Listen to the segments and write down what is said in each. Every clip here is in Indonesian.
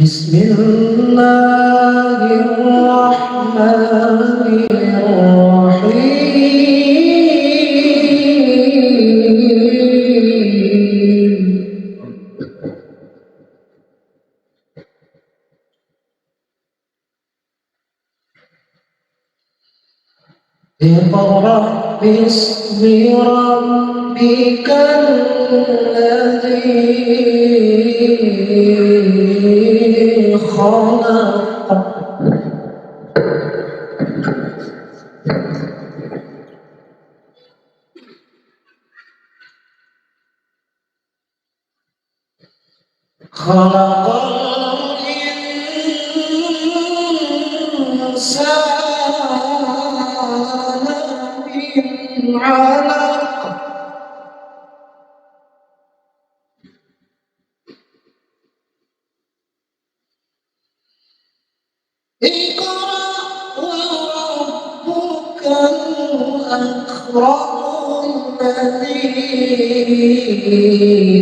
Bismillahirrahmanirrahim. Iqra bismi rabbikal ladzi khalaq. Khalaqal insana min 'alaq. Iqra wa rabbukal akram alladzi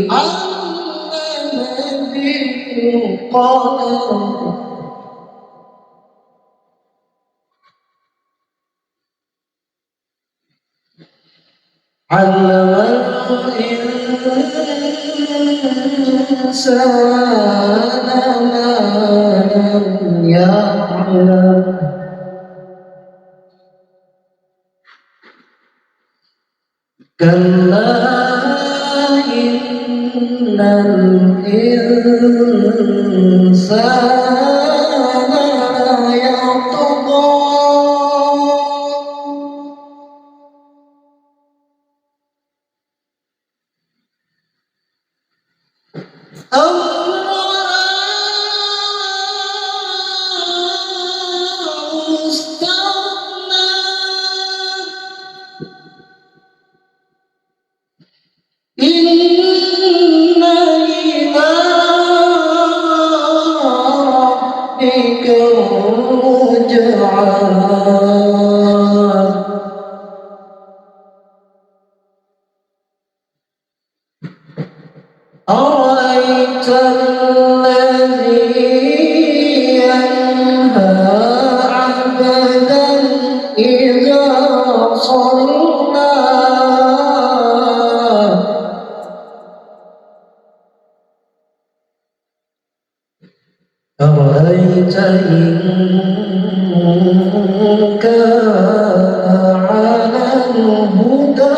'allama bil qalam. Allamal insana ma lam ya'lam. Kalla innal insana layatgha. أَن رَّآهُ اسْتَغْنَىٰ. إِنَّ إِلَىٰ رَبِّكَ الرُّجْعَىٰ. أَرَأَيْتَ الَّذِي يَنْهَىٰ عَبْدًا إِذَا صَلَّىٰ. أَرَأَيْتَ إِن كَانَ عَلَى الْهُدَىٰ.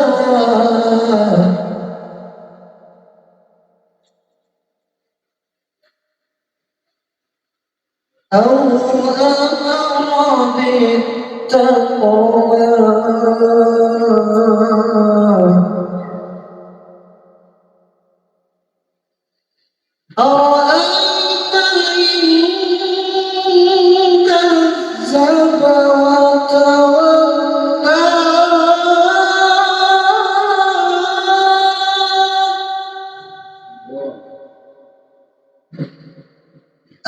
أَوْ أَمَرَ بِالتَّقْوَىٰ. أَرَأَيْتَ إِن كَذَّبَ وَتَوَلَّىٰ.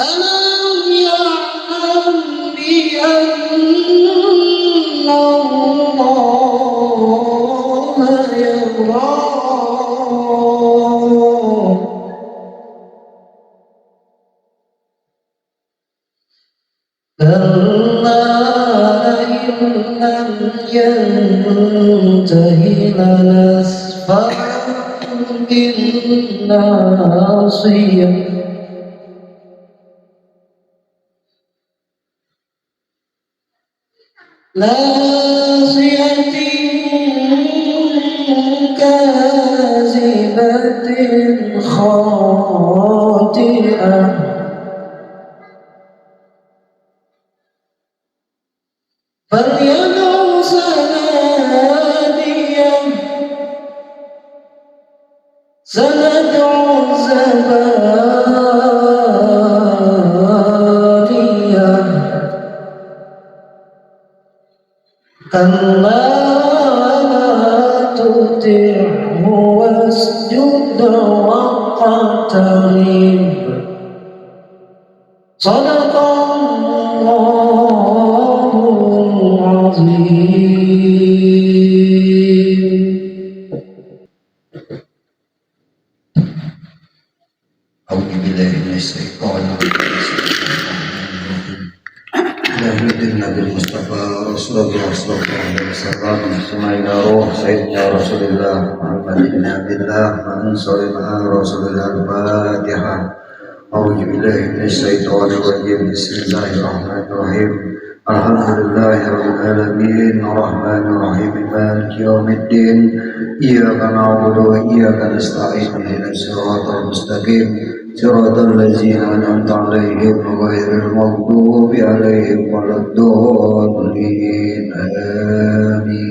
أَلَمْ يَعْلَمْ بِأَنَّ اللَّهَ يَرَىٰ. كَلَّا لَئِن لَّمْ يَنتَهِ لَنَسْفَعًا بِالنَّاصِيَةِ. ناصية كاذبة خاطئة. فليدع زناديه. سندع الزبانية. كلا لا تطعه واسجد واقترب. صدق الله العظيم. أعوذ بالله من الشيطان الرجيم. ila ruh Sayyidina Rasulullah Muhammad bin Abdillah Rasulullah Al-Fatihah. A'udzu billahi minasy syaithanir rajim. Bismillahirrahmanirrahim. Alhamdulillahirabbil alamin arrahmanir rahim maliki yaumiddin. Iyyaka na'budu wa iyyaka nasta'in ihdinas siratal mustaqim siratal ladzina an'amta 'alaihim ghairil maghdubi 'alaihim waladdallin. Amin.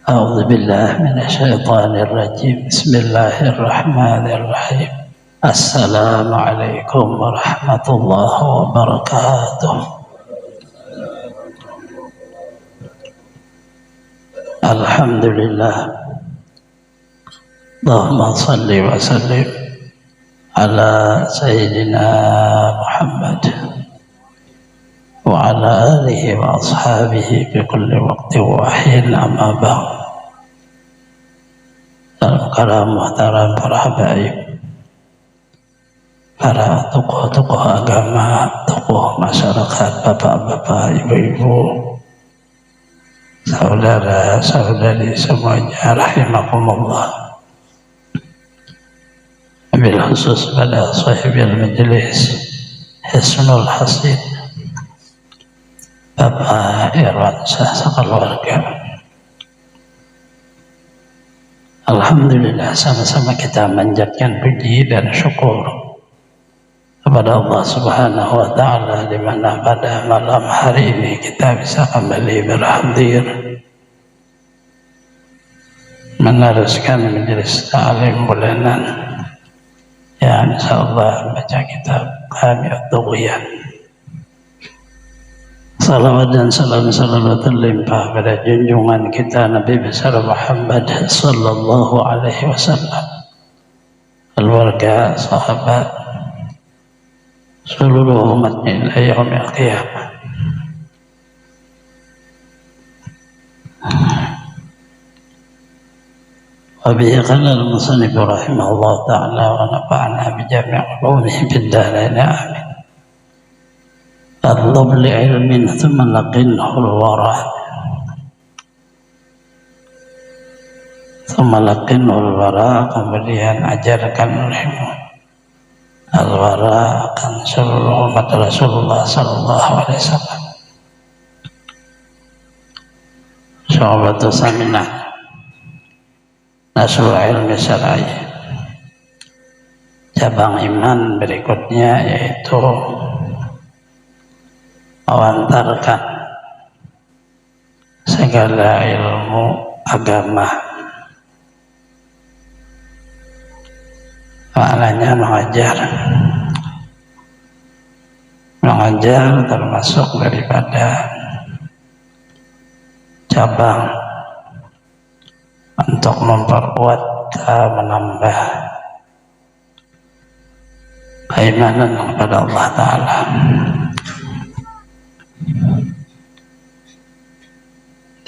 أعوذ بالله من الشيطان الرجيم. بسم الله الرحمن الرحيم. السلام عليكم ورحمة الله وبركاته. الحمد لله. اللهم صل وسلم على سيدنا محمد وعلى آله وأصحابه في كل وقت وحين. أما بعد. Dalam muhtaram para habaib, para tokoh-tokoh agama, tokoh masyarakat, bapak-bapak, ibu-ibu, saudara-saudari semuanya, rahimakumullah. Wabil khusus pada sahibil majlis Hisnul Hasid, Bapak Irwan Syah sekeluarga. Alhamdulillah, sama-sama kita manjatkan puji dan syukur kepada Allah Subhanahu wa Ta'ala, di mana pada malam hari ini kita bisa kembali berhadir meneruskan majelis ta'lim bulanan yang insyaallah baca kitab kami At-Tughyan. Salawat dan salam terlimpah pada junjungan kita Nabi besar Muhammad sallallahu alaihi wasallam, keluarga, sahabat, seluruh umatnya ila yaumil qiyamah. Wa bihi qala al-musannif rahimahullah ta'ala wa nafa'ana bi jami' ulumihi fid darain amin. اطلب لعلم ثم لقنه الورع kemudian ajarkan ilmu al-wara akan seluruh umat Rasulullah sallallahu alaihi wasallam. Syu'batu saminah nasrul ilmi syar'i. Cabang iman berikutnya yaitu mewantarkan segala ilmu agama. Maknanya mengajar termasuk daripada cabang untuk memperkuat, menambah keimanan kepada Allah Ta'ala.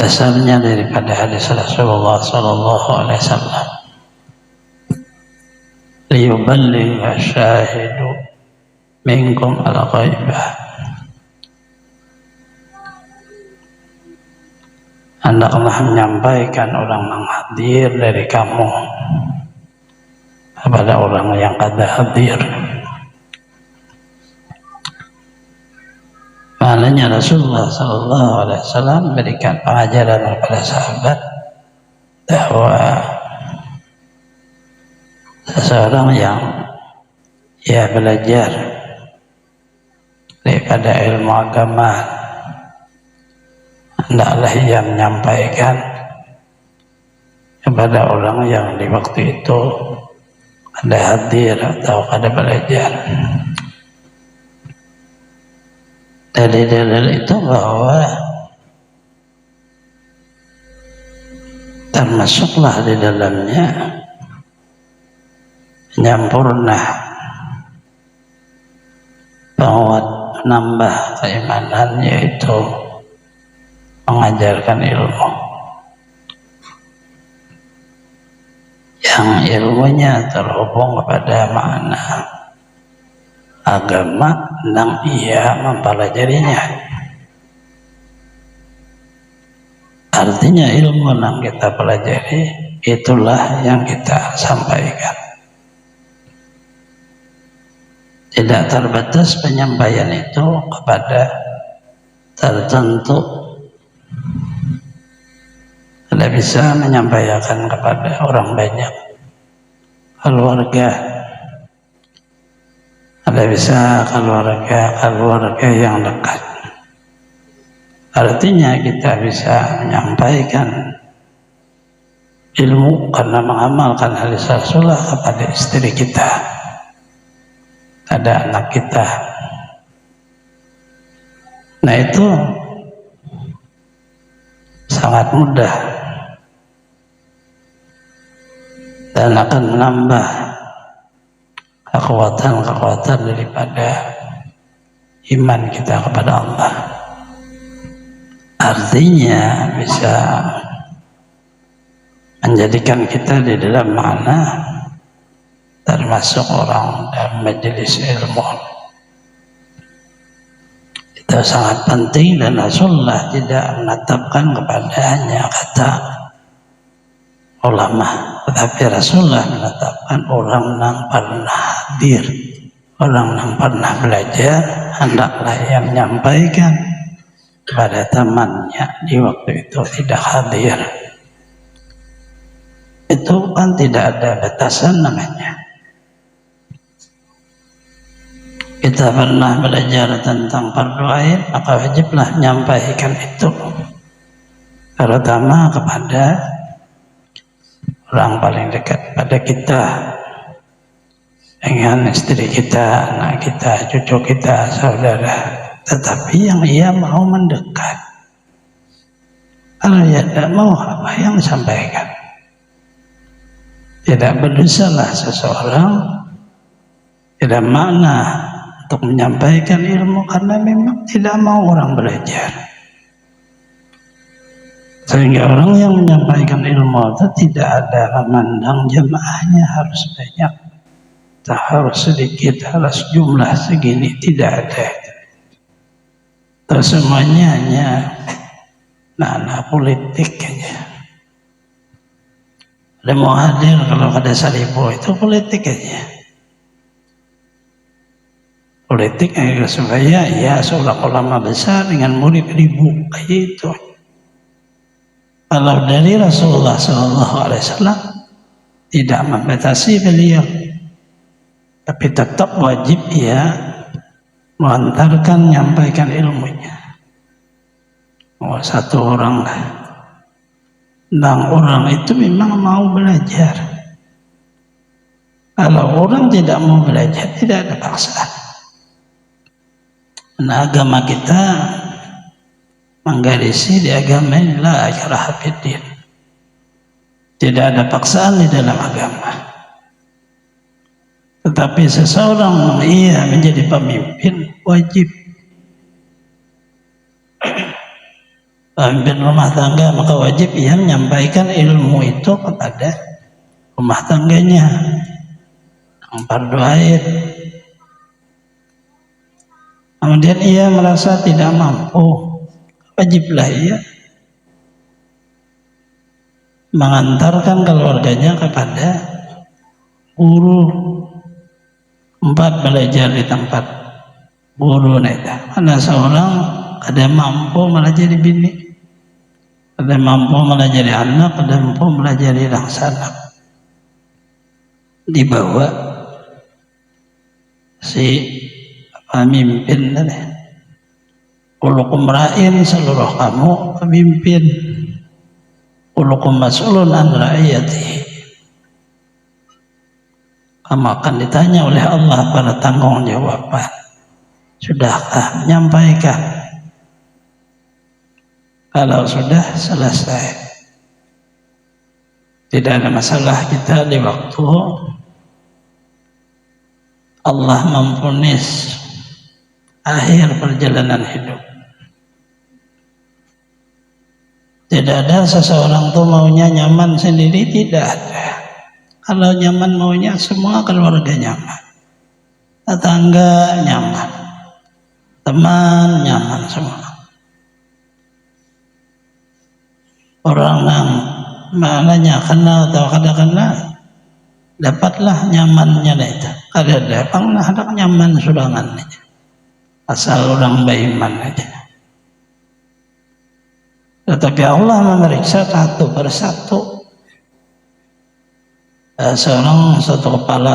Dasarnya daripada hadis Rasulullah sallallahu alaihi wasallam, liyuballigh asy-syahidu minkum al-ghaibah. Hendaklah menyampaikan orang yang hadir dari kamu kepada orang yang kada hadir. Maknanya Rasulullah sallallahu alaihi wasallam memberikan pengajaran kepada sahabat bahwa seseorang yang belajar daripada ilmu agama, hendaklah ia menyampaikan kepada orang yang di waktu itu ada hadir atau ada belajar. Dalil-dalil itu bahwa termasuklah di dalamnya menyempurna, menambah keimanan, yaitu mengajarkan ilmu. yang ilmunya terhubung kepada makna agama yang ia mempelajarinya. Artinya ilmu yang kita pelajari itulah yang kita sampaikan. Tidak terbatas penyampaian itu kepada tertentu. Tidak bisa menyampaikan kepada orang banyak, keluarga. Tidak bisa keluarga yang dekat. Artinya kita bisa menyampaikan ilmu karena mengamalkan hadis Rasulullah kepada istri kita, pada anak kita. Nah itu sangat mudah dan akan menambah kekuatan daripada iman kita kepada Allah. Artinya bisa menjadikan kita di dalam makna termasuk orang dalam majelis ilmu. Itu sangat penting dan Rasulullah tidak menetapkan kepada hanya kata ulama, tetapi Rasulullah menetapkan orang yang pernah hadir, orang yang pernah belajar, hendaklah yang menyampaikan kepada temannya di waktu itu tidak hadir. Itu kan tidak ada batasan namanya. Kita pernah belajar tentang fardu ain, maka wajiblah menyampaikan itu, terutama kepada orang paling dekat pada kita, dengan istri kita, anak kita, cucu kita, saudara. Tetapi yang ia mau mendekat, kalau ia tidak mau, apa yang disampaikan? Tidak berdosalah seseorang, tidak makna untuk menyampaikan ilmu karena memang tidak mau orang belajar. Sehingga orang yang menyampaikan ilmu itu tidak ada memandang jemaahnya harus banyak, harus sedikit, harus jumlah segini, tidak ada. Terus semuanya hanya nana politik aja. Ada mau hadir kalau ada 1000 itu politik aja. Politik supaya ya seorang ulama besar dengan murid 1000 kayak itu. Kalau dari Rasulullah SAW tidak membatasi beliau, tapi tetap wajib ya mengantarkan, menyampaikan ilmunya. Satu orang dan orang itu memang mau belajar. Kalau orang tidak mau belajar, tidak ada paksaan. Nah, agama kita menggarisi di agama ini la ikraha fiddin. Tidak ada paksaan di dalam agama. Tetapi seseorang ia menjadi pemimpin wajib. Pemimpin rumah tangga maka wajib ia menyampaikan ilmu itu kepada rumah tangganya. Yang fardu ain. Kemudian ia merasa tidak mampu, wajiblah ia mengantarkan keluarganya kepada guru. 4 belajar di tempat guru neta. Ada seorang ada mampu malah jadi bini, ada mampu malah jadi anak, ada mampu malah jadi laksana. Dibawa si pemimpin tadi. Kulukum ra'in, seluruh kamu pemimpin. Kulukum mas'ulun an ra'iyatihi. Kamu akan ditanya oleh Allah pada tanggung jawaban. Sudahkah menyampaikan? Kalau sudah selesai, tidak ada masalah kita di waktu Allah memvonis akhir perjalanan hidup. Tidak ada seseorang tuh maunya nyaman sendiri, tidak ada. Kalau nyaman maunya semua keluarga nyaman, tetangga nyaman, teman nyaman semua. Orang yang maknanya kenal atau kada kenal, dapatlah nyamannya itu. Kada datang lah ada nyaman sudangan aja. Asal orang beriman aja. Tetapi Allah memeriksa satu persatu. Seorang satu kepala.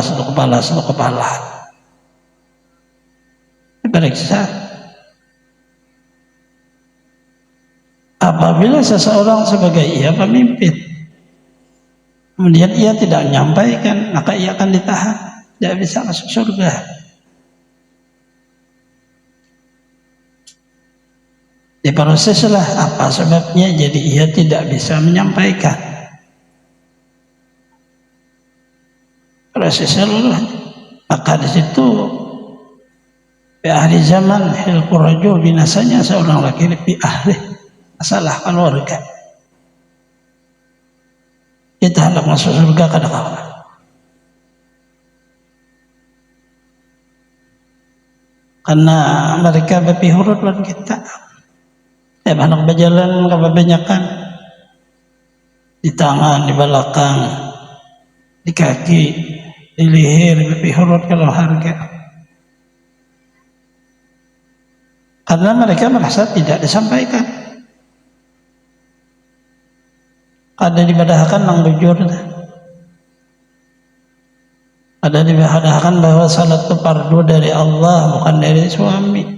Diperiksa. Apabila seseorang sebagai ia pemimpin, kemudian ia tidak menyampaikan, maka ia akan ditahan, tidak bisa masuk surga. Diproseslah apa sebabnya jadi ia tidak bisa menyampaikan. Proses seluruhnya. Maka di situ di akhir zaman hilqur rajul, binasanya seorang laki lebih ahli masalah keluarga. Kita hendak masuk surga kada kawan. Karena mereka lebih huruf dan kita. Hendak berjalan kebanyakan di tangan, di belakang, di kaki, di leher, lebih huruf kalau harga. Karena mereka merasa tidak disampaikan. Ada dibadahkan nang bujur, ada dibadahkan bahwa salat itu fardu dari Allah, bukan dari suami.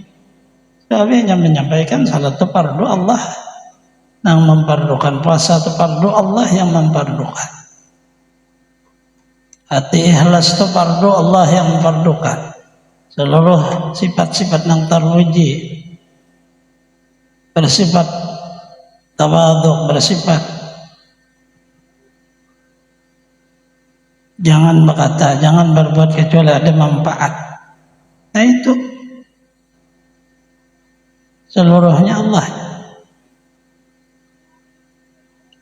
Suami hanya menyampaikan salat itu fardu Allah yang memfardukan, puasa itu fardu Allah yang memfardukan, hati ikhlas itu fardu Allah yang memfardukan. Seluruh sifat-sifat yang terpuji, bersifat tawadhu, bersifat jangan berkata, jangan berbuat kecuali ada manfaat. Nah itu seluruhnya Allah.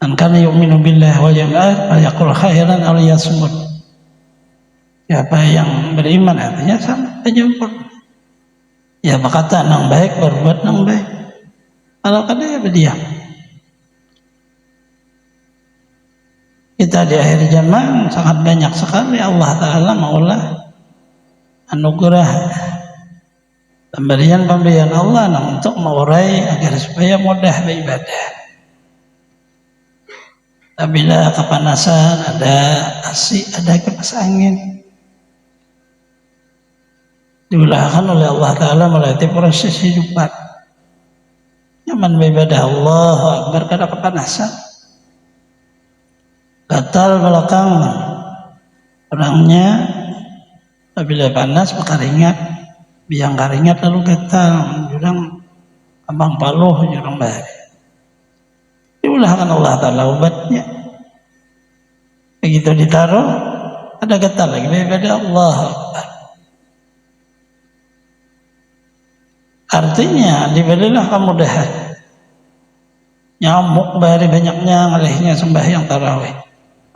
Man kana yu'minu billahi wal yawmil akhir falyaqul khairan aw liyasmut. Siapa yang beriman artinya sama terjemput. Ya berkata yang baik, berbuat yang baik. Kalau kada ya berdiam. Kita di akhir zaman sangat banyak sekali Allah Ta'ala maulah anugerah pemberian Allah untuk mengurai agar supaya mudah beribadah. Apabila kepanasan, ada asik, ada kipas angin, diulahkan oleh Allah Ta'ala melalui proses hidupan. Nyaman beribadah, Allahu Akbar, kada kepanasan. Gatal belakang orangnya, apabila panas berkeringat, biang keringat lalu gatal, jurang abang paluh, jurang bahari. Diulahkan Allah Ta'ala obatnya. Begitu ditaruh, ada gatal lagi, beribadah Allah Akbar. Artinya diberilah kemudahan. Nyamuk bahari banyaknya ngalihnya sembahyang tarawih.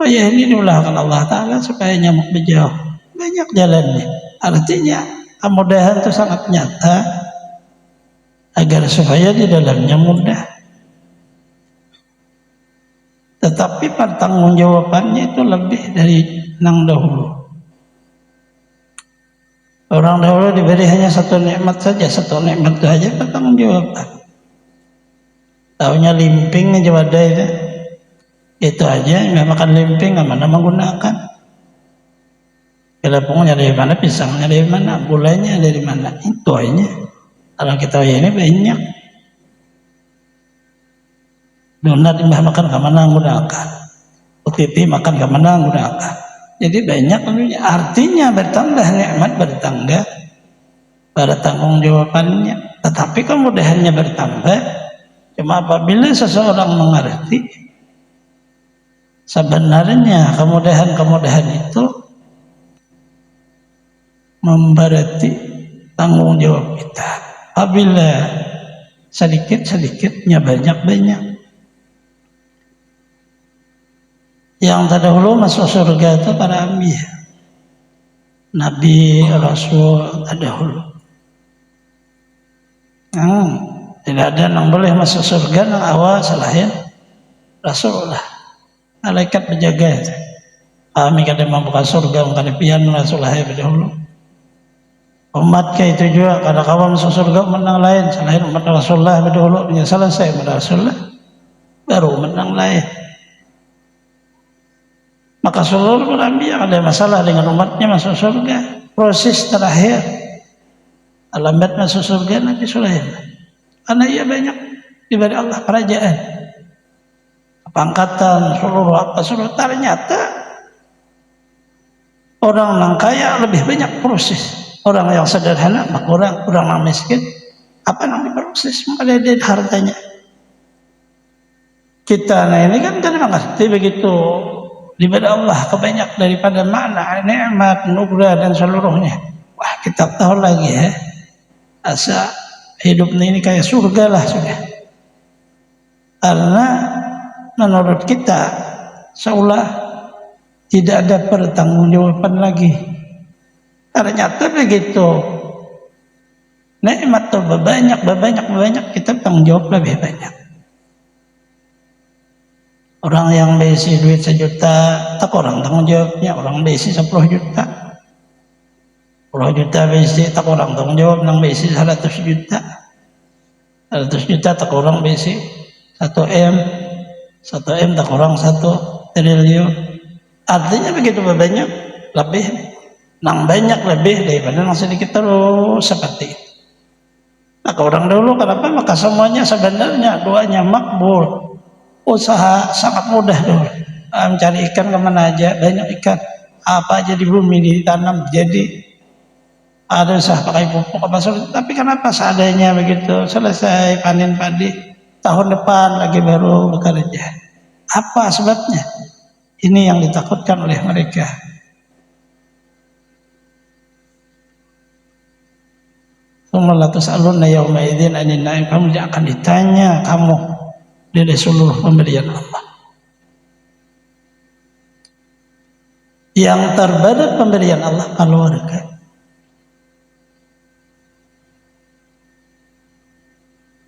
Oh ya, ini diulahkan Allah Ta'ala supaya nyamuk berjauh. Banyak jalannya. Artinya kemudahan itu sangat nyata agar supaya di dalamnya mudah. Tetapi pertanggungjawabannya itu lebih dari nang dahulu. Orang dahulu diberi hanya satu nikmat saja, satu nikmat itu saja pertanggungjawaban. Taunya limping aja wadah itu aja, nggak makan limping, nggak mana menggunakan. Kelepongnya dari mana, pisangnya dari mana, gulanya dari mana, itu aja. Kalau kita ini banyak. Donat mbah makan ke mana menggunakan, utiti makan ke mana menggunakan. Jadi banyak tentunya. Artinya bertambah nikmat, bertambah pada tanggung jawabannya. Tetapi kemudahannya bertambah cuma apabila seseorang mengerti sebenarnya kemudahan-kemudahan itu memberati tanggung jawab kita. Apabila sedikit-sedikitnya banyak-banyak. Yang terdahulu masuk surga itu para anbiya, nabi, rasul terdahulu. Tidak ada yang boleh masuk surga yang awal selain Rasulullah. Malaikat berjaga itu. Kami kada membuka surga, kada pian Rasulullah dahulu. Umat ke itu juga kada kawan masuk surga menang lain selain umat Rasulullah dahulu. Punya selesai umat Rasulullah baru menang lain. Maka seluruh nabi yang ada masalah dengan umatnya masuk surga. Proses terakhir alamat masuk surga Nabi Sulaiman. Karena ia banyak diberi Allah kerajaan, pangkatan, seluruh ternyata orang yang kaya lebih banyak proses. Orang yang sederhana kurang yang miskin apa yang diproses ada di hartanya. Kita ini kan mengerti begitu diberi Allah kebanyak daripada makna nikmat, nugrah dan seluruhnya. Wah, kita tahu lagi ya. Asa hidup ini kayak surga lah sudah. Karena menurut kita seolah tidak ada pertanggungjawaban lagi. Ternyata begitu. Nikmat tuh banyak kita tanggung jawab lebih banyak. Orang yang besi duit 1 juta, tak orang tanggung jawabnya. Orang besi 10 juta. 10 juta besi, tak orang tanggung jawab. Nang besi 100 juta. 100 juta tak orang besi 1 M. 1 M tak orang 1 triliun. Artinya begitu banyak lebih. Nang banyak lebih daripada nang sedikit terus seperti itu. Nah, orang dahulu kenapa? Maka semuanya sebenarnya doanya makbul. Usaha sangat mudah dulu. Mencari ikan kemana aja, banyak ikan. Apa aja di bumi ditanam jadi. Ada usaha pakai pupuk apa sulit. Tapi kenapa seadanya begitu? Selesai panen padi, tahun depan lagi baru bekerja. Apa sebabnya? Ini yang ditakutkan oleh mereka. Summa tus'alunna yauma idzin 'anil na'im. Kamu akan ditanya kamu dari seluruh pemberian Allah. Yang terberat pemberian Allah keluarga.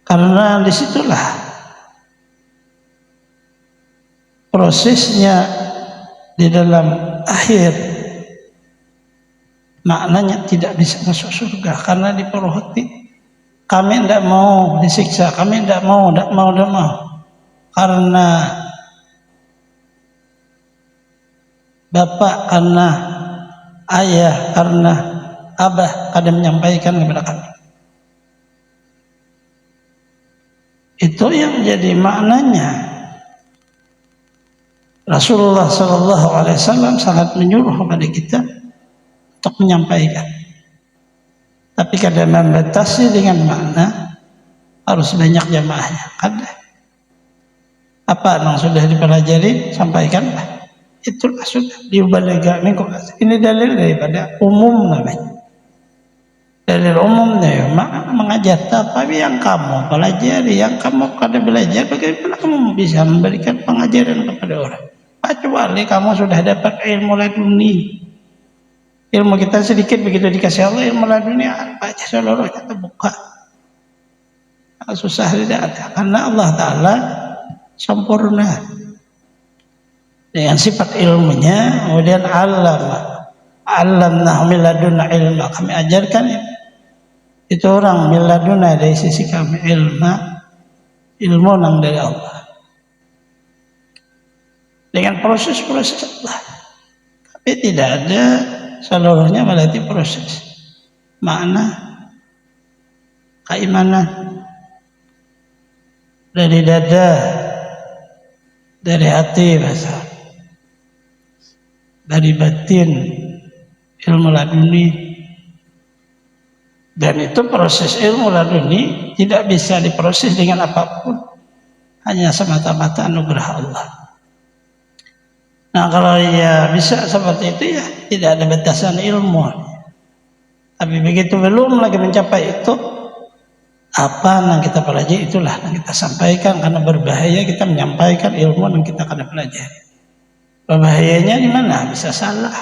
Karena disitulah prosesnya di dalam akhir maknanya tidak bisa masuk surga karena diperhati. Kami tidak mau disiksa, kami tidak mau. Karena bapak, karena ayah, karena abah kadang menyampaikan kepada kami. Itu yang jadi maknanya. Rasulullah SAW sangat menyuruh kepada kita untuk menyampaikan. Tapi kadang membatasi dengan makna harus banyak jamaahnya. Kadang apa yang sudah dipelajari sampaikanlah. Itulah sudah diubaligah minkum. Ini dalil daripada umum namanya. Dalil umumnya mengajar. Tapi yang kamu pelajari, yang kamu kada belajar, bagaimana kamu bisa memberikan pengajaran kepada orang? Kecuali kamu sudah dapat ilmu laduni. Ilmu kita sedikit begitu dikasih Allah ilmu laduni apa aja seluruhnya terbuka. Susah tidak ada karena Allah Ta'ala sempurna dengan sifat ilmunya. Kemudian alamna min ladunna ilma, kami ajarkan itu orang min ladunna dari sisi kami ilmu nang dari Allah dengan proses-proses Allah. Tapi tidak ada seluruhnya berarti proses makna keimanan dari dada, dari hati bahasa, dari batin, ilmu laduni. Dan itu proses ilmu laduni tidak bisa diproses dengan apapun, hanya semata-mata anugerah Allah. Nah, kalau ya bisa seperti itu ya tidak ada batasan ilmu. Tapi begitu belum lagi mencapai itu, apa yang kita pelajari itulah yang kita sampaikan, karena berbahaya kita menyampaikan ilmu yang kita akan pelajari. Bahayanya di mana? Bisa salah.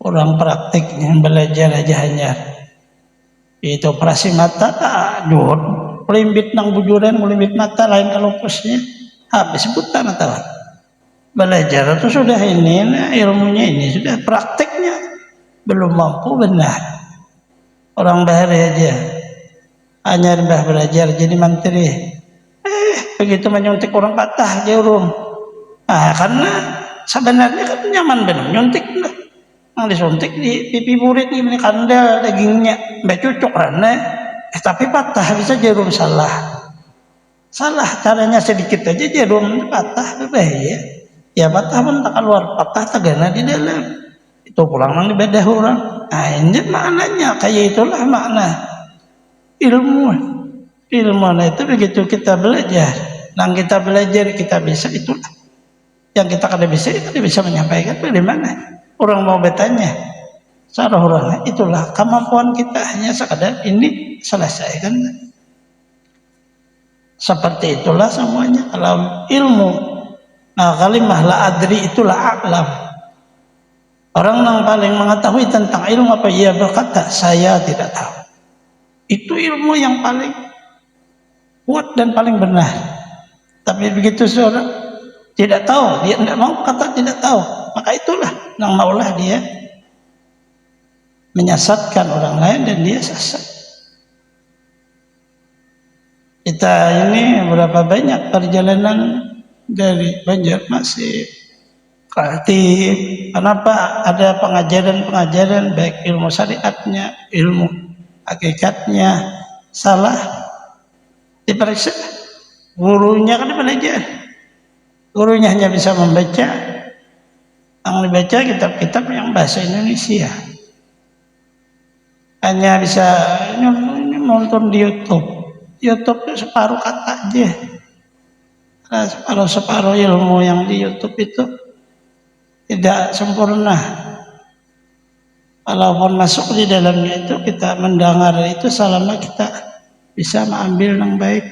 Orang praktiknya belajar aja hanya itu operasi mata, aduh, pelimbit nang bujuran, pelimbit mata lain kalau pusnya habis buta mata. Belajar itu sudah ini, nah, ilmunya ini sudah praktiknya belum mampu benar. Orang bahari aja hanya belajar jadi mantri. Begitu menyuntik orang patah jarum. Karena sebenarnya kan nyaman benar nyuntik lah. Yang disuntik di pipi murid ini kandel dagingnya, mbak cucuk karena tapi patah bisa jarum salah caranya sedikit aja jarum patah bahaya. Ya patah pun tak keluar, patah tagana di dalam. Itu pulang nang di bedah orang. Ini maknanya kayak itulah makna ilmu. Ilmu itu begitu kita belajar, nang kita belajar kita bisa itulah. Yang kita kada bisa menyampaikan bagaimana orang mau bertanya. Sarah orang itulah kemampuan kita hanya sekadar ini selesai kan. Seperti itulah semuanya kalau ilmu. Nah kalimah la adri itulah a'lam. Orang yang paling mengetahui tentang ilmu apa ia berkata saya tidak tahu. Itu ilmu yang paling kuat dan paling benar. Tapi begitu seorang tidak tahu, dia tidak mau kata tidak tahu, maka itulah yang maulah dia menyesatkan orang lain dan dia sesat. Kita ini berapa banyak perjalanan dari Banjarmasin Kaltim. Kenapa ada pengajaran baik ilmu syariatnya, ilmu hakikatnya salah diperiksa. Gurunya kan belajar. Gurunya hanya bisa membaca. Yang dibaca kitab-kitab yang bahasa Indonesia. Hanya bisa nonton di YouTube. YouTube itu separuh kata aja. Separuh ilmu yang di YouTube itu tidak sempurna. Walaupun masuk di dalamnya itu kita mendengar itu selama kita bisa mengambil yang baik.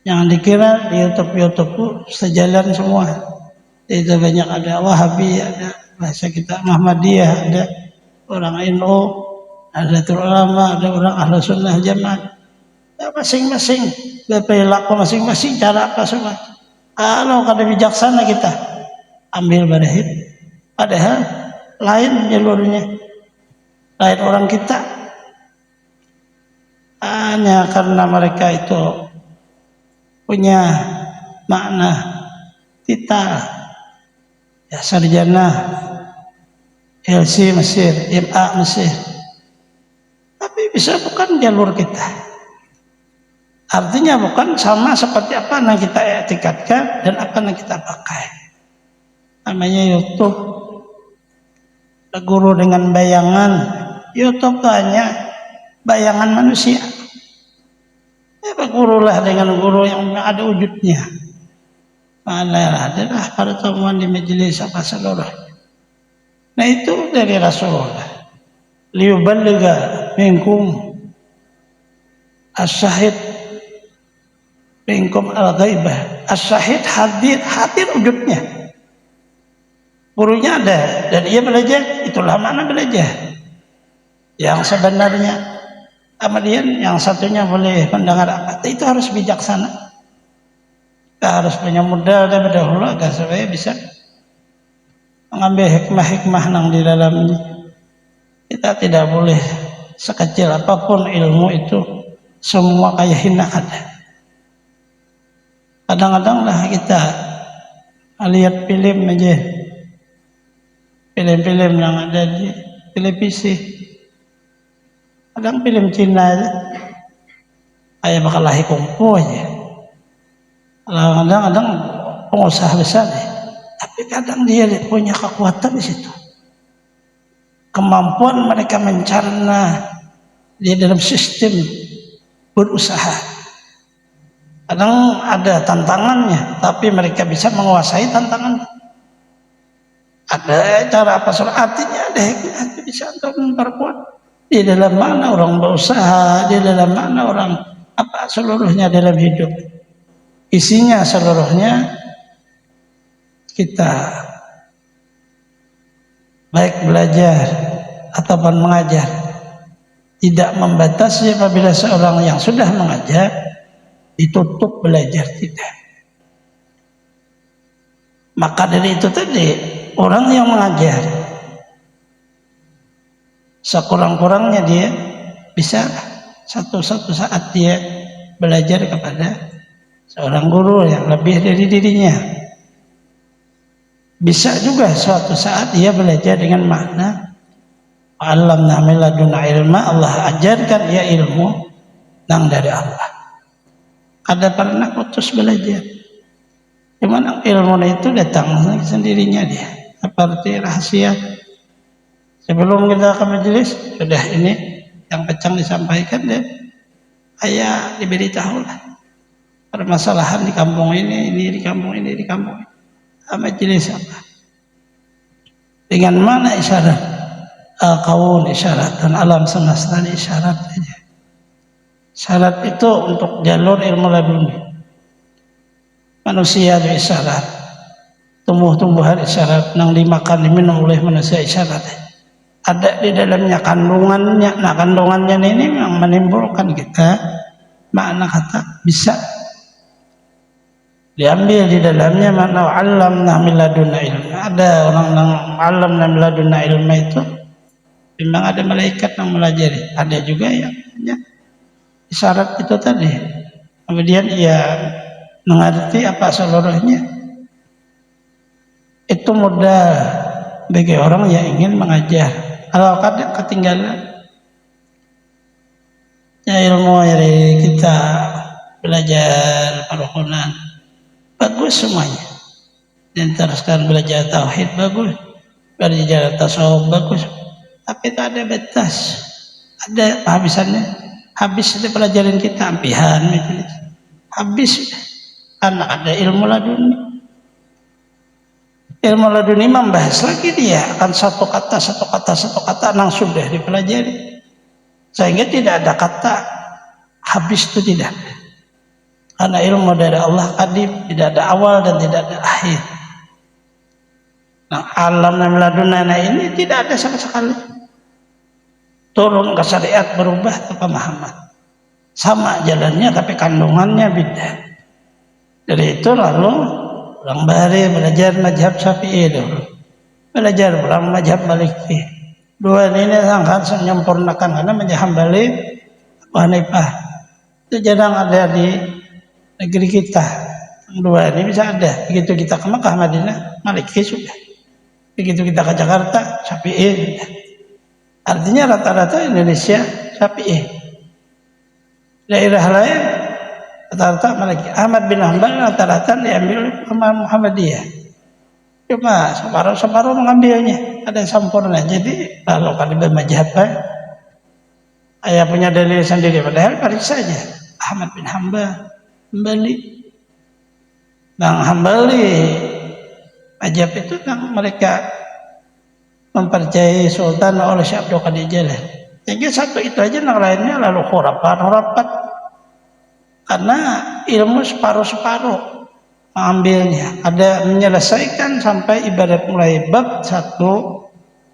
Yang dikira di YouTube sejalan semua. Itu banyak ada Wahabi, ada bahasa kita Muhammadiyah, ada orang NU, ada ulama, ada orang Ahlus Sunnah Jamaah. Ya, masing-masing berperilaku masing-masing cara apa semua. Kalau kada bijaksana kita ambil barahit. Padahal lain jalurnya. Lain orang kita. Hanya karena mereka itu punya makna titel ya sarjana LC Mesir, MA Mesir, tapi bisa bukan jalur kita. Artinya bukan sama seperti apa yang kita etikatkan dan apa yang kita pakai. Namanya YouTube. Guru dengan bayangan. YouTube hanya bayangan manusia. Gurulah dengan guru yang ada wujudnya. Mana adalah pertemuan di majelis apa seluruhnya. Nah itu dari Rasulullah. Liyuballigha minkum as-syahid minkum al-ghaibah. As-syahid hadir wujudnya. Gurunya ada dan ia belajar, itulah mana belajar. Yang sebenarnya kemudian yang satunya boleh mendengar apa itu harus bijaksana. Kita harus punya modal dan berdahulu agar supaya bisa mengambil hikmah-hikmah yang di dalamnya. Kita tidak boleh sekecil apapun ilmu itu semua kayak hina ada. Kadang-kadang lah kita lihat film aja, film-film yang ada di televisi. Kadang film Cina kayak bakal lahir kungfu aja. Kadang-kadang pengusaha besar ya. Tapi kadang dia punya kekuatan di situ. Kemampuan mereka mencerna di dalam sistem berusaha. Kadang ada tantangannya, tapi mereka bisa menguasai tantangan. Ada cara apa artinya ada hikmah bisa untuk memperkuat. Di dalam mana orang berusaha, di dalam mana orang apa seluruhnya dalam hidup. Isinya seluruhnya kita baik belajar ataupun mengajar tidak membatasi apabila seorang yang sudah mengajar ditutup belajar, tidak. Maka dari itu tadi orang yang mengajar sekurang-kurangnya dia bisa satu saat dia belajar kepada seorang guru yang lebih dari dirinya. Bisa juga suatu saat dia belajar dengan makna alamna min ladunna ilma, Allah ajarkan dia ilmu yang dari Allah. Ada pernah putus belajar, cuman ilmu itu datang sendirinya dia seperti rahasia. Sebelum kita ke majelis sudah ini yang pecang disampaikan dan ayah diberitahu lah permasalahan di kampung ini di kampung ini, di kampung ini. Majelis apa? Dengan mana isyarat? Al-kaun isyarat dan alam semesta isyarat saja. Syarat itu untuk jalur ilmu laduni. Manusia ada isyarat, tumbuh-tumbuhan isyarat, yang dimakan diminum oleh manusia isyarat. Ada di dalamnya kandungannya. Nah kandungannya ini yang menimbulkan kita makna kata bisa diambil di dalamnya makna alamna min ladunna ilma. Ada orang yang alamna min ladunna ilma itu memang ada malaikat yang melajari. Ada juga yang hanya isyarat itu tadi. Kemudian ia mengerti apa seluruhnya. Itu mudah bagi orang yang ingin mengajar. Kalau kadang ketinggalan ya ilmu dari kita belajar parukunan bagus semuanya. Dan teruskan belajar tauhid bagus, belajar tasawuf bagus. Tapi itu ada batas, ada kehabisannya. Habis itu pelajaran kita ampihan majelis. Habis karena ada ilmu laduni. Ilmu laduni membahas lagi dia akan satu kata yang sudah dipelajari. Sehingga tidak ada kata habis itu tidak. Karena ilmu dari Allah qadim, tidak ada awal dan tidak ada akhir. Nah, alam min ladunna ini tidak ada sama sekali. Turun ke syariat berubah ke pemahaman. Sama jalannya tapi kandungannya beda. Dari itu lalu orang Bahari belajar mazhab Syafi'i dulu. Belajar orang mazhab Maliki. Dua ini sangat menyempurnakan karena mazhab Hambali Abu Hanifah. Itu jarang ada di negeri kita. Dua ini bisa ada. Begitu kita ke Mekah, Madinah, Maliki sudah. Begitu kita ke Jakarta, Syafi'i sudah. Artinya rata-rata Indonesia Syafi'i. Daerah lain rata-rata Maliki. Ahmad bin Hanbal rata-rata diambil Imam Muhammadiyah. Cuma separuh mengambilnya. Ada yang sempurna. Jadi kalau kalian bermazhab ayah punya dalil sendiri. Padahal periksa saja. Ahmad bin Hanbal Hambali. Bang Hambali mazhab itu yang mereka mempercayai Sultan oleh Syekh Abdul Qadir Jailani. Jadi satu itu aja, yang lainnya lalu khurafat. Karena ilmu separuh-separuh mengambilnya. Ada menyelesaikan sampai ibarat mulai bab 1,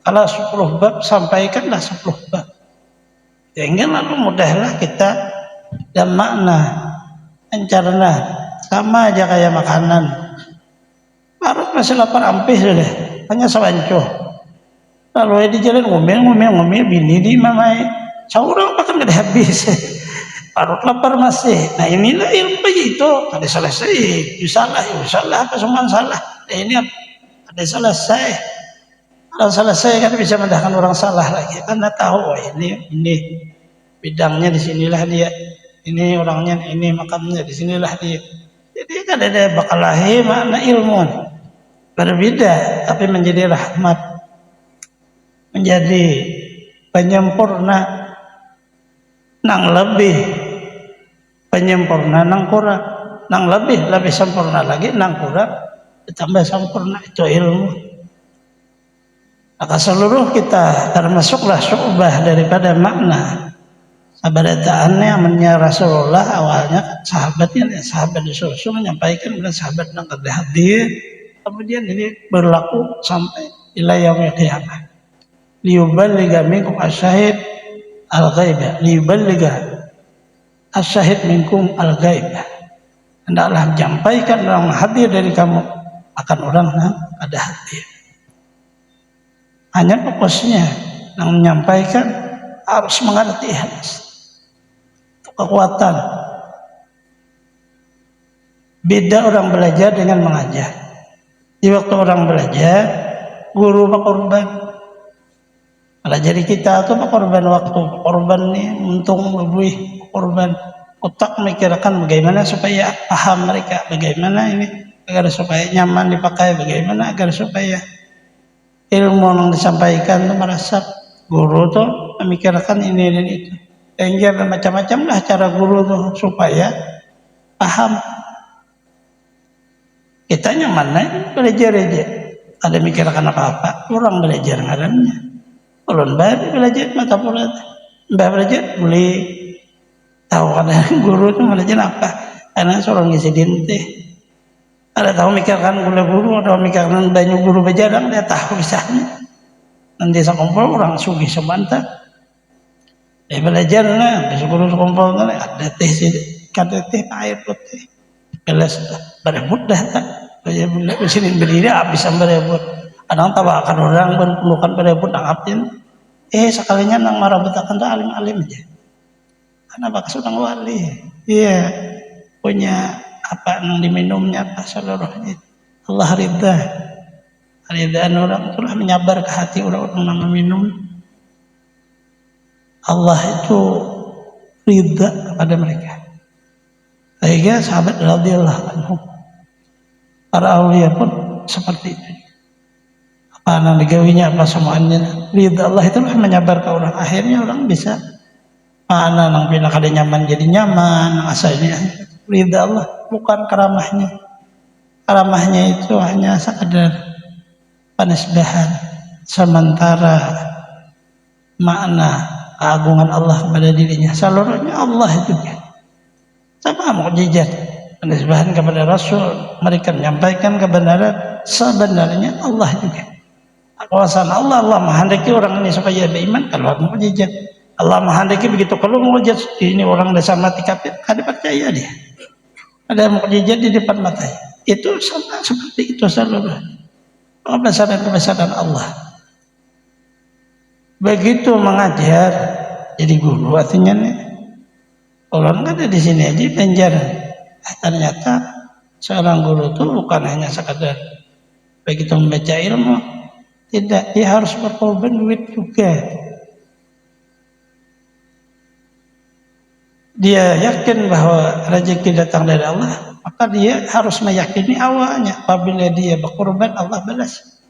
kalau 10 bab sampaikanlah 10 bab. Sehingga lalu mudahlah kita dan makna mencerna. Sama aja kayak makanan. Baru masih lapar ampih sudah, hanya sewancuh. Lalu di jalan ngomel bini di mamai. Seorang bahkan gak habis. Parut lapar masih. Nah inilah ilmu itu. Ada selesai. Salah apa semua salah. Nah ini ada selesai. Kalau selesai kan bisa mendahkan orang salah lagi. Karena tahu ini bidangnya di sinilah dia. Ini orangnya ini makamnya di sinilah dia. Jadi kan ada bakalahi makna ilmu. Berbeda tapi menjadi rahmat. Menjadi penyempurna nang lebih penyempurna nang kurang nang lebih sempurna lagi nang kurang ditambah sempurna itu ilmu. Maka seluruh kita termasuklah syubah daripada makna sabadataannya namanya Rasulullah awalnya sahabat disuruh menyampaikan kepada sahabat yang hadir kemudian ini berlaku sampai ila yaumil qiyamah. Liyuballigha minkum asyahid al-ghaibah, liyuballigha asyahid minkum al-ghaibah. Hendaklah menyampaikan orang hadir dari kamu akan orang yang ada hadir. Hanya fokusnya yang menyampaikan harus mengerti hadis. Kekuatan. Beda orang belajar dengan mengajar. Di waktu orang belajar, guru berkorban. Pelajari kita itu berkorban waktu, berkorban nih untung lebih korban. Otak memikirkan bagaimana supaya paham mereka, bagaimana ini agar supaya nyaman dipakai, bagaimana agar supaya ilmu yang disampaikan itu merasa guru tuh memikirkan ini dan itu. Sehingga macam-macam lah cara guru tuh supaya paham. Kita nyaman belajar aja. Ada mikirkan apa-apa, orang belajar ngarannya. Ulun baru belajar mata pula, mbak belajar boleh tahu ada guru itu belajar apa? Karena seorang ngisi dinte. Ada tahu mikirkan guru, ada mikirkan banyak guru berjarang, dia tahu bisanya. Nanti sekumpul orang sugih sebantah. Dia belajar lah, besok guru sekumpul ada teh sih, kata teh air putih. Belas berebut dah tak. Dia bilang di sini berdiri habis berebut. Kadang tawakan orang berpelukan berebut nangapin. Sekalinya nang marah betakan tak alim-alim aja. Karena bakal sudah wali. Iya, punya apa yang diminumnya apa seluruhnya. Allah ridha. Ridhaan orang itulah menyabar ke hati orang-orang yang meminum. Allah itu ridha kepada mereka. Sehingga sahabat radhiyallahu anhum, para aulia pun seperti itu. Apa yang digawinya apa semuanya. Ridha Allah itu menyabar ke orang. Akhirnya orang bisa mana nang pindah kada nyaman jadi nyaman, asalnya ridha Allah bukan keramahnya. Keramahnya itu hanya sekadar penisbahan sementara makna keagungan Allah kepada dirinya. Seluruhnya Allah juga. Sama mukjizat penisbahan kepada Rasul, mereka menyampaikan kebenaran, sebenarnya Allah juga. Kuasaan Allah menghendaki orang ini supaya beriman kalau mukjizat. Allah menghendaki begitu kalau mukjizat ini orang desa mati kafir, kada percaya dia. Ada mukjizat di depan matanya. Itu sama seperti itu seluruhnya. Kebesaran Allah. Begitu mengajar jadi guru artinya nih. Orang ada di sini aja belajar. Ternyata seorang guru itu bukan hanya sekadar begitu membaca ilmu, tidak, dia harus berkorban duit juga. Dia yakin bahwa rezeki datang dari Allah, maka dia harus meyakini awalnya apabila dia berkorban Allah balas.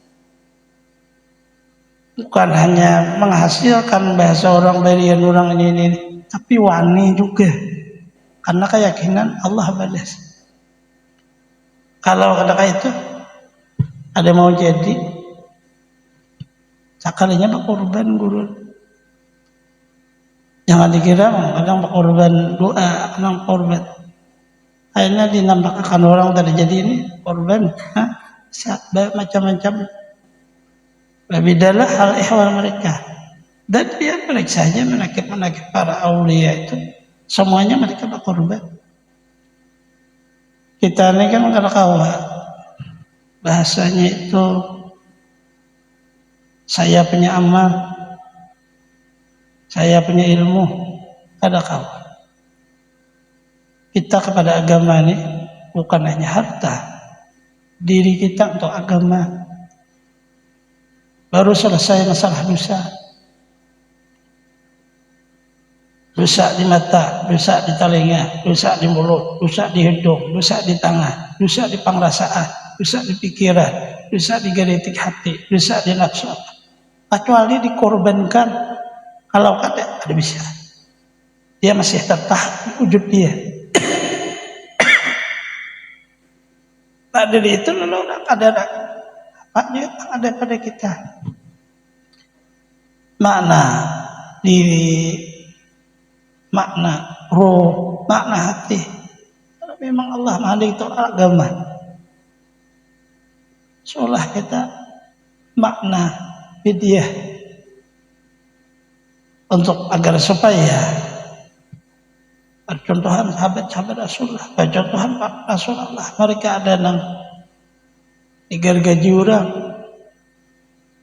Bukan hanya menghasilkan bahasa orang berian orang ini, tapi wani juga. Karena keyakinan Allah balas. Kalau kata itu ada mau jadi sekalinya berkorban guru. Jangan dikira kadang berkorban doa, kadang korban. Akhirnya dinampakkan orang tadi jadi ini korban, macam-macam. Berbeda hal ihwal mereka. Dan dia periksa saja menakib para aulia itu, semuanya mereka berkorban. Kita ini kan kalau kawa bahasanya itu saya punya amal, saya punya ilmu, kada kawan. Kita kepada agama ini bukan hanya harta, diri kita untuk agama. Baru selesai masalah dosa. Dosa di mata, dosa di telinga, dosa di mulut, dosa di hidung, dosa di tangan, dosa di pengrasaan, dosa di pikiran, dosa di geritik hati, dosa di nafsu. Kecuali dikorbankan. Kalau ada bisa. Dia masih tetap wujud dia. Pada itu lalu ada apa dia ada pada kita. Makna diri, makna roh, makna hati. Memang Allah menghendaki itu agama. seolah kita makna fidyah untuk agar supaya percontohan sahabat-sahabat Rasulullah, percontohan Rasulullah, mereka ada yang digergaji orang,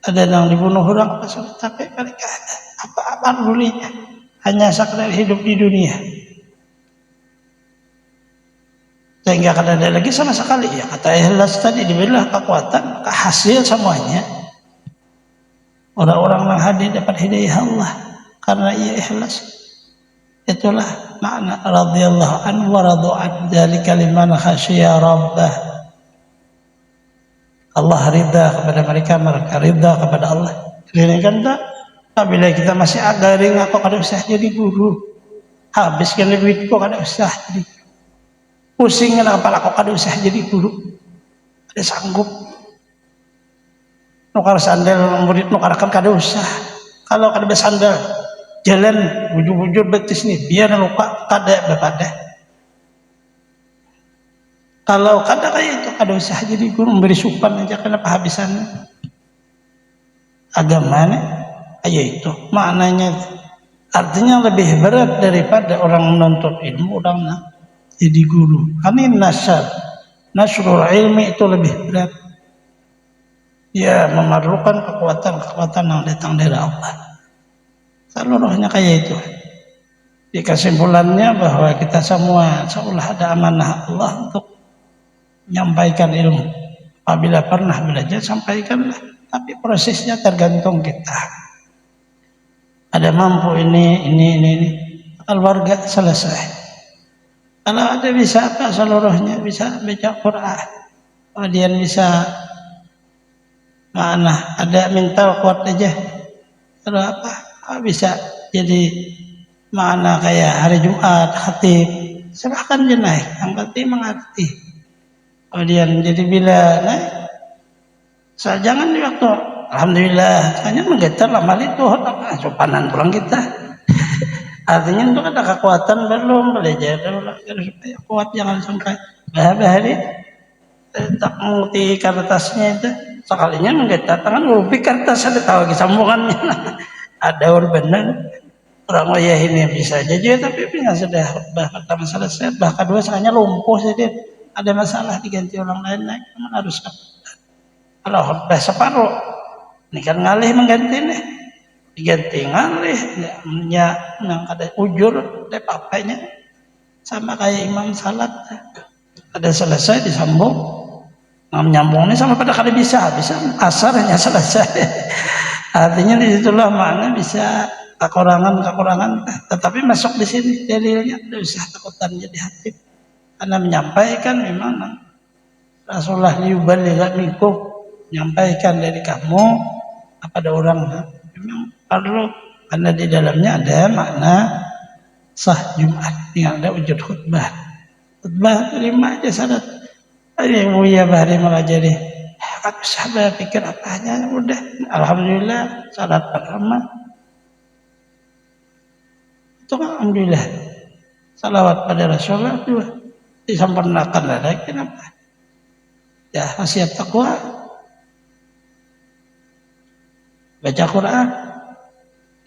ada yang dibunuh orang, tapi mereka ada apa-apa dulunya, hanya sekedar hidup di dunia. Sehingga kada ada lagi sama sekali, ya kata ikhlas tadi, diberilah kekuatan, maka hasil semuanya orang-orang yang hadir dapat hidayah Allah karena ia ikhlas. Itulah makna radhiyallahu anhu wa radu'an dzalika liman khasyiya rabbah. Allah ridha kepada mereka, mereka ridha kepada Allah. Ini kan tak? Apabila kita masih agaring, aku kada usah jadi guru, habiskan duit kok kada usah jadi, pusing kan kepala kok kada usah jadi guru, ada sanggup nukar sandal murid nukar kan kada usah. Kalau kada bersandal jalan bujur-bujur betis nih biar luka kada bepada. Kalau kada kayak itu kada usah jadi guru, memberi supan aja kenapa habisannya agamanya. Ayo itu maknanya, artinya lebih berat daripada orang menuntut ilmu orang jadi guru. Karena nasrul ilmi itu lebih berat. Ya memerlukan kekuatan yang datang dari Allah. Seluruhnya kayak itu. Di kesimpulannya bahwa kita semua seolah ada amanah Allah untuk menyampaikan ilmu. Apabila pernah belajar, sampaikanlah. Tapi prosesnya tergantung kita. Ada mampu ini, keluarga selesai. Kalau ada bisa apa seluruhnya, bisa baca Quran, kemudian bisa mana ada mental kuat aja, kalau apa bisa jadi mana kayak hari Jumat khatib, silahkan dia naik, yang penting mengerti. Kemudian jadi bila naik, jangan di waktu alhamdulillah, hanya menggetar lama itu, sopanan pulang kita. Artinya itu ada kekuatan belum belajar supaya kuat, jangan sampai bahari tak mengerti kertasnya itu. Sekalinya menggetar tangan, rupi kertas ada tahu sambungannya. Ada orang benar, orang wayah ini bisa aja, tapi punya sudah bah pertama selesai, bah kedua sekalinya lumpuh saja. Ada masalah diganti orang lain naik, memang harus kalau bah separuh. Ini kan ngalih mengganti nih, diganti ngalih, yang ada ujur, ada papanya, sama kayak imam salat, ada selesai disambung, menyambungnya sama pada kada bisa asar hanya selesai. Artinya disitulah makna bisa kekurangan, tetapi masuk di sini dalilnya, tidak usah takutan jadi hatib, karena menyampaikan memang Rasulullah liubaligha minkum, menyampaikan dari kamu kepada orang memang perlu, karena di dalamnya ada makna sah Jumat yang ada wujud khutbah terima aja syarat. Yang mulia bahari mengajari kan sahabat pikir apanya udah alhamdulillah syarat pertama itu kan alhamdulillah salawat pada Rasulullah dua disempurnakan lagi kenapa ya khasiat takwa, baca Quran,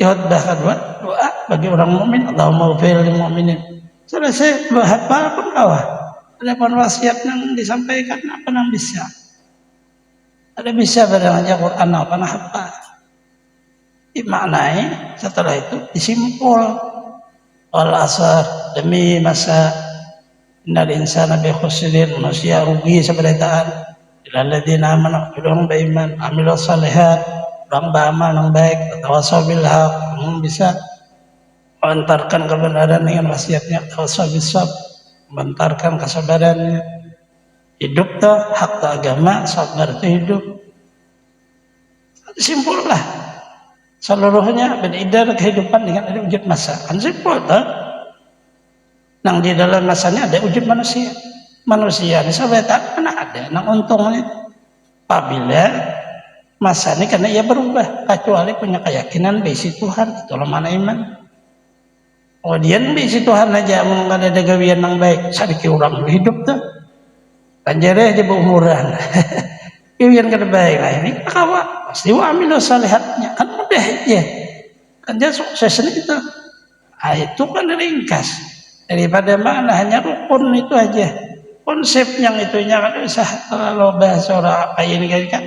khutbah kedua doa bagi orang mukmin, Allahumma ighfir lil mu'minin. Selesai hafal pun kawah. Ada pun wasiat yang disampaikan apa yang bisa. Ada bisa baca Quran apa yang hafal. Dimaknai setelah itu disimpul. Wal asar demi masa innal insana bi khusrin, manusia rugi seberataan. Illal ladzina amanu orang beriman, amilus shalihat, orang beramal yang baik, tawassaw bil haq, bisa mengantarkan kebenaran dengan wasiatnya, tawassaw bis sabr, mengantarkan kesabarannya. Hidup tuh hak tuh agama, sabar itu hidup. Simpul lah. Seluruhnya beredar kehidupan dengan ada wujud masa. Kan simpul tuh. Nang di dalam masanya ada wujud manusia. Manusia ini sebenarnya mana ada. Nang untungnya apabila masa ini karena ia berubah, kecuali punya keyakinan bisi Tuhan, itulah mana iman. Kemudian bisi Tuhan aja mau ada gawian yang baik, sadiki orang hidup tuh, kanjare aja berumuran. Yang terbaik lah ini kawa pasti wa amilu salihatnya kan mudah aja kan dia sukses itu. Itu kan ringkas daripada makna hanya rukun itu aja. Konsep yang itunya kan usah kalau bahasa orang apa ini kan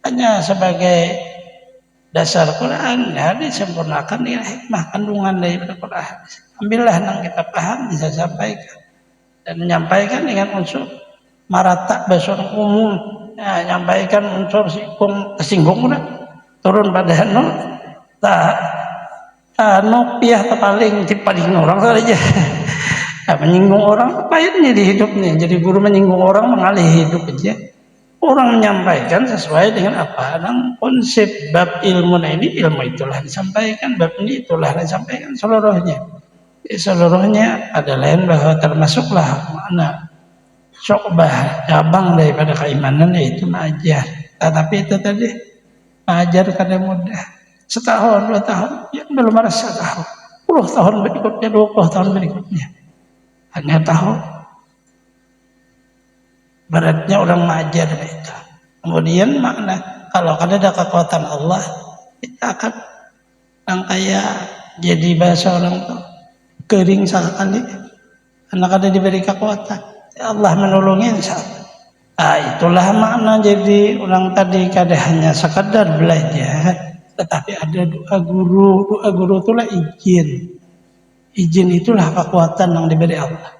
hanya sebagai dasar Quran ya disempurnakan dengan hikmah kandungan dari Quran. Ambillah yang kita paham bisa sampaikan dan menyampaikan dengan unsur marata bahasa umum. Ya, nyampaikan unsur kesinggung udah turun pada nopiah paling paling orang saja. Menyinggung orang pahitnya di hidupnya. Jadi guru menyinggung orang mengalih hidup aja. Orang menyampaikan sesuai dengan apa konsep bab ilmu ini ilmu itulah disampaikan, bab ini itulah disampaikan seluruhnya. Seluruhnya ada lain bahwa termasuklah makna syu'bah cabang daripada keimanan yaitu mengajar. Tapi itu tadi mengajar kadang mudah setahun 2 tahun ya belum merasa tahu 10 tahun berikutnya 20 tahun berikutnya hanya tahu beratnya orang mengajar itu. Kemudian makna kalau ada kekuatan Allah kita akan yang kayak jadi bahasa orang tuh kering sekali karena ada diberi kekuatan. Allah menolongnya insyaallah. Itulah makna jadi orang tadi kada hanya sekadar belajar, tetapi ada doa guru. Doa guru itulah izin. Izin itulah kekuatan yang diberi Allah.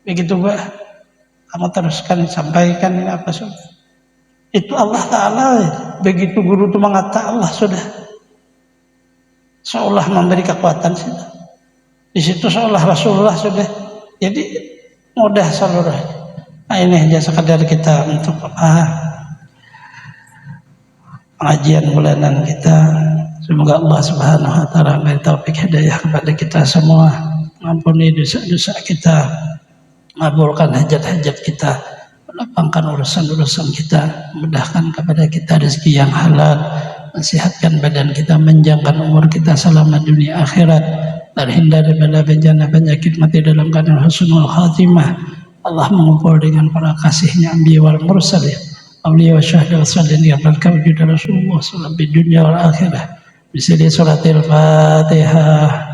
Begitu bah, kamu teruskan sampaikan ini apa sudah. Itu Allah Taala. Begitu guru itu mengata Allah sudah. Seolah memberi kekuatan sudah. Di situ seolah Rasulullah sudah. Jadi mudah seluruhnya. Ini hanya sekadar kita untuk pengajian bulanan kita. Semoga Allah Subhanahu wa taala memberi taufik hidayah kepada kita semua. Mengampuni dosa-dosa kita, mengabulkan hajat-hajat kita, melapangkan urusan-urusan kita, memudahkan kepada kita rezeki yang halal, mensehatkan badan kita, menjangkan umur kita selama dunia akhirat, terhindar daripada bencana penyakit mati dalam keadaan husnul khatimah. Allah mengumpul dengan para kasihnya anbiya wal mursalin, awliya wa syuhada wa salihin ya baraka wujud Rasulullah sallallahu alaihi wasallam di dunia wal akhirah. Bismillahirrahmanirrahim. Fatihah.